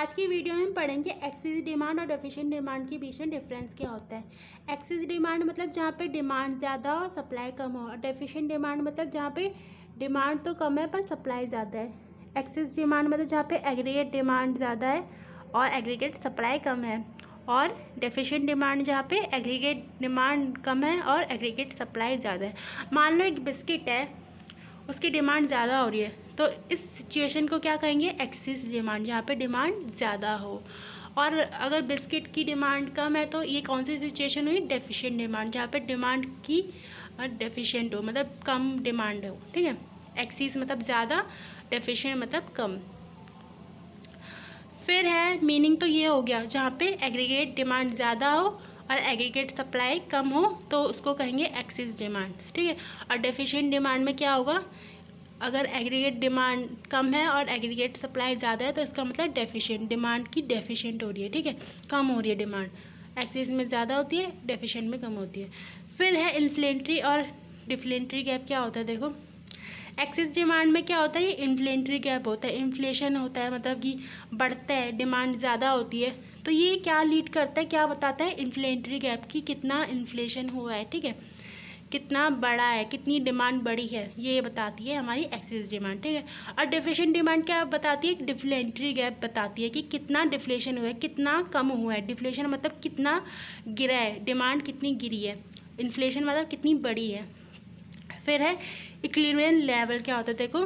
आज की वीडियो में पढ़ेंगे एक्सेस डिमांड और डेफिशिएंट डिमांड के बीच में डिफरेंस क्या होता है। एक्सेस डिमांड मतलब जहाँ पे डिमांड ज़्यादा हो सप्लाई कम हो, और डेफिशिएंट डिमांड मतलब जहाँ पे डिमांड तो कम है पर सप्लाई ज़्यादा है। एक्सेस डिमांड मतलब जहाँ पे एग्रीगेट डिमांड ज़्यादा है और एग्रीगेट सप्लाई कम है, और डेफिशिएंट डिमांड जहाँ पे एग्रीगेट डिमांड कम है और एग्रीगेट सप्लाई ज़्यादा है। मान लो एक बिस्किट है, उसकी डिमांड ज़्यादा हो रही है, तो इस सिचुएशन को क्या कहेंगे, एक्सेस डिमांड, जहाँ पे डिमांड ज़्यादा हो। और अगर बिस्किट की डिमांड कम है तो ये कौन सी सिचुएशन हुई, डेफिशिएंट डिमांड, जहाँ पे डिमांड की डेफिशिएंट हो, मतलब कम डिमांड हो। ठीक है, एक्सेस मतलब ज़्यादा, डेफिशिएंट मतलब कम। फिर है मीनिंग तो ये हो गया, जहाँ पे एग्रीगेट डिमांड ज़्यादा हो और एग्रीगेट सप्लाई कम हो तो उसको कहेंगे एक्सेस डिमांड। ठीक है, और डेफिशिएंट डिमांड में क्या होगा, अगर एग्रीगेट डिमांड कम है और एग्रीगेट सप्लाई ज़्यादा है तो इसका मतलब डेफिशिएंट, डिमांड की डेफिशिएंट हो रही है। ठीक है, कम हो रही है डिमांड, एक्सेस में ज़्यादा होती है, डेफिशिएंट में कम होती है। फिर है इन्फ्लेटरी और डिफ्लेटरी गैप। क्या होता है देखो, एक्सेस डिमांड में क्या होता है, ये इन्फ्लेटरी गैप होता है, इन्फ्लेशन होता है, मतलब कि बढ़ता है, डिमांड ज़्यादा होती है तो ये क्या लीड करता है, क्या बताता है, इन्फ्लेटरी गैप की कितना इन्फ्लेशन हुआ है। ठीक है, कितना बड़ा है, कितनी डिमांड बढ़ी है, ये बताती है हमारी एक्सेस डिमांड। ठीक है, और डेफिशिएंट डिमांड क्या बताती है, डिफ्लेटरी गैप बताती है कि कितना डिफ्लेशन हुआ है, कितना कम हुआ है। डिफ्लेशन मतलब कितना गिरा है, डिमांड कितनी गिरी है, इन्फ्लेशन मतलब कितनी बड़ी है। फिर है इक्विलिब्रियम लेवल। क्या होता है देखो,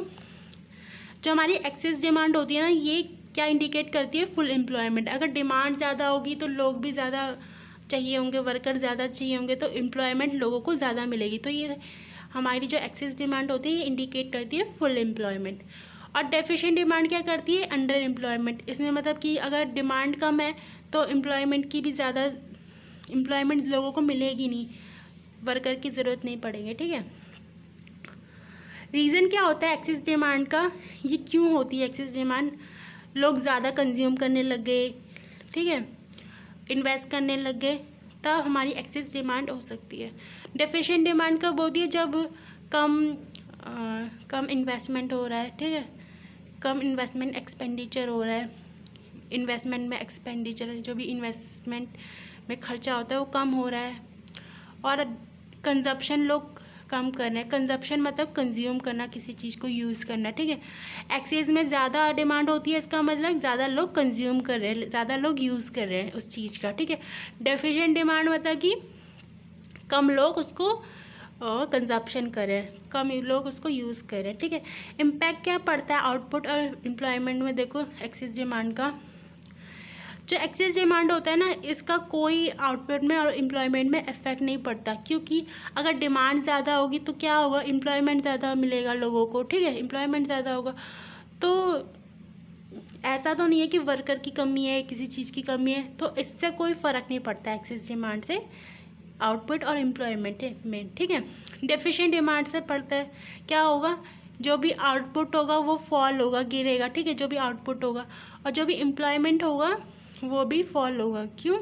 जो हमारी एक्सेस डिमांड होती है ना, ये क्या इंडिकेट करती है, फुल एम्प्लॉयमेंट। अगर डिमांड ज़्यादा होगी तो लोग भी ज़्यादा चाहिए होंगे, वर्कर ज़्यादा चाहिए होंगे तो एम्प्लॉयमेंट लोगों को ज़्यादा मिलेगी। तो ये हमारी जो एक्सेस डिमांड होती है ये इंडिकेट करती है फुल एम्प्लॉयमेंट। और डेफिशिएंट डिमांड क्या करती है, अंडर एम्प्लॉयमेंट। इसमें मतलब कि अगर डिमांड कम है तो एम्प्लॉयमेंट की भी ज़्यादा, एम्प्लॉयमेंट लोगों को मिलेगी नहीं, वर्कर की ज़रूरत नहीं पड़ेगी। ठीक है, रीज़न क्या होता है एक्सेस डिमांड का, ये क्यों होती है एक्सेस डिमांड, लोग ज़्यादा कंज्यूम करने लग गए, ठीक है, इन्वेस्ट करने लग गए, तब हमारी एक्सेस डिमांड हो सकती है। डेफिशिएंट डिमांड कब होती है, जब कम इन्वेस्टमेंट हो रहा है। ठीक है, कम इन्वेस्टमेंट एक्सपेंडिचर हो रहा है, इन्वेस्टमेंट में एक्सपेंडिचर, जो भी इन्वेस्टमेंट में खर्चा होता है वो कम हो रहा है, और कंजप्शन लोग कम कर रहे हैं। कंजप्शन मतलब कंज्यूम करना, किसी चीज़ को यूज़ करना। ठीक है, एक्सेस में ज़्यादा डिमांड होती है, इसका मतलब ज़्यादा लोग कंज्यूम कर रहे हैं, ज़्यादा लोग यूज़ कर रहे हैं उस चीज़ का। ठीक है, डेफिशिएंट डिमांड मतलब कि कम लोग उसको कंजप्शन कर रहे हैं, कम लोग उसको यूज़ कर रहे हैं। ठीक है, इम्पैक्ट क्या पड़ता है आउटपुट और एम्प्लॉयमेंट में, देखो एक्सेस डिमांड का, जो एक्सेस डिमांड होता है ना, इसका कोई आउटपुट में और एम्प्लॉयमेंट में इफेक्ट नहीं पड़ता, क्योंकि अगर डिमांड ज़्यादा होगी तो क्या होगा, एम्प्लॉयमेंट ज़्यादा मिलेगा लोगों को। ठीक है, एम्प्लॉयमेंट ज़्यादा होगा तो ऐसा तो नहीं है कि वर्कर की कमी है, किसी चीज़ की कमी है, तो इससे कोई फ़र्क नहीं पड़ता एक्सेस डिमांड से आउटपुट और एम्प्लॉयमेंट में। ठीक है, डेफिशिएंट डिमांड से पड़ता है, क्या होगा, जो भी आउटपुट होगा वो फॉल होगा, गिरेगा। ठीक है, जो भी आउटपुट होगा, और जो भी एम्प्लॉयमेंट होगा वो भी फॉल होगा। क्यों,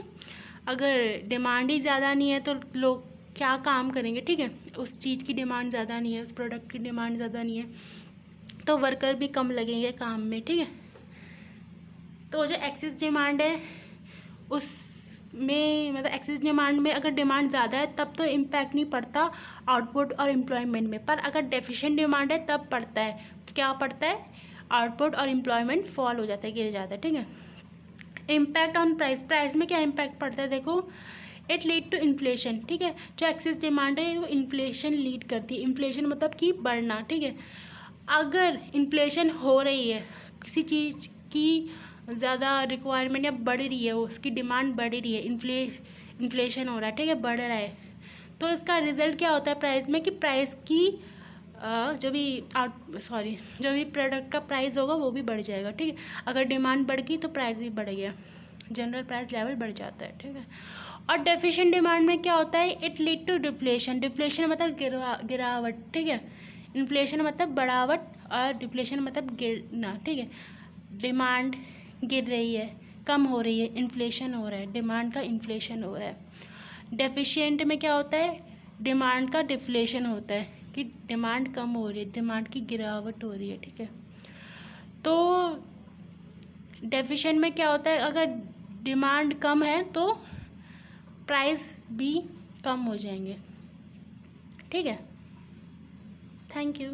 अगर डिमांड ही ज़्यादा नहीं है तो लोग क्या काम करेंगे। ठीक है, उस चीज़ की डिमांड ज़्यादा नहीं है, उस प्रोडक्ट की डिमांड ज़्यादा नहीं है, तो वर्कर भी कम लगेंगे काम में। ठीक है, तो जो एक्सेस डिमांड है उसमें, मतलब एक्सेस डिमांड में अगर डिमांड ज़्यादा है तब तो इम्पैक्ट नहीं पड़ता आउटपुट और एम्प्लॉयमेंट में, पर अगर डेफिशिएंट डिमांड है तब पड़ता है। क्या पड़ता है, आउटपुट और एम्प्लॉयमेंट फॉल हो जाता है, गिर जाता है। ठीक है, इम्पैक्ट ऑन प्राइस, प्राइस में क्या इम्पैक्ट पड़ता है देखो, इट लीड टू इन्फ्लेशन। ठीक है, जो एक्सेस डिमांड है वो इन्फ्लेशन लीड करती है, इन्फ्लेशन मतलब कि बढ़ना। ठीक है, अगर इन्फ्लेशन हो रही है, किसी चीज़ की ज़्यादा रिक्वायरमेंट या बढ़ रही है, उसकी डिमांड बढ़ रही है, इन्फ्लेशन हो रहा है, ठीक है, बढ़ रहा है, तो इसका रिजल्ट क्या होता है प्राइस में, कि प्राइस की जो भी प्रोडक्ट का प्राइस होगा वो भी बढ़ जाएगा। ठीक है, अगर डिमांड बढ़ गई तो प्राइस भी बढ़ गया, जनरल प्राइस लेवल बढ़ जाता है। ठीक है, और डेफिशिएंट डिमांड में क्या होता है, it lead to deflation. Deflation मतलब गिरावट। ठीक है, इन्फ्लेशन मतलब बढ़ावट और डिफ्लेशन मतलब गिरना। ठीक है, डिमांड गिर रही है, कम हो रही है, इन्फ्लेशन हो रहा है, डिमांड का इन्फ्लेशन हो रहा है। डेफिशिएंट में क्या होता है, डिमांड का डिफ्लेशन होता है, कि डिमांड कम हो रही है, डिमांड की गिरावट हो रही है। ठीक है, तो डेफिशिएंट में क्या होता है, अगर डिमांड कम है तो प्राइस भी कम हो जाएंगे। ठीक है, थैंक यू।